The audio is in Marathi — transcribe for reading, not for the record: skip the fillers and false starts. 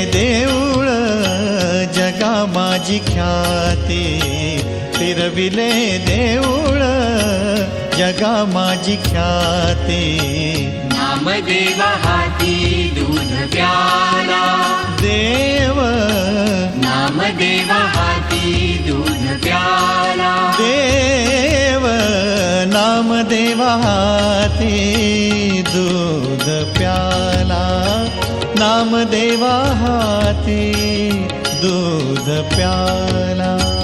देऊळ जगा माझी ख्याती, फिरविले देऊळ जगा माझी ख्याती. नामदेवा हाती दूध प्याला, देव नामदेवा हाती दूध प्याला. देव नामदेवा हाती दूध प्याला, नामदेवा हाती दूध प्याला.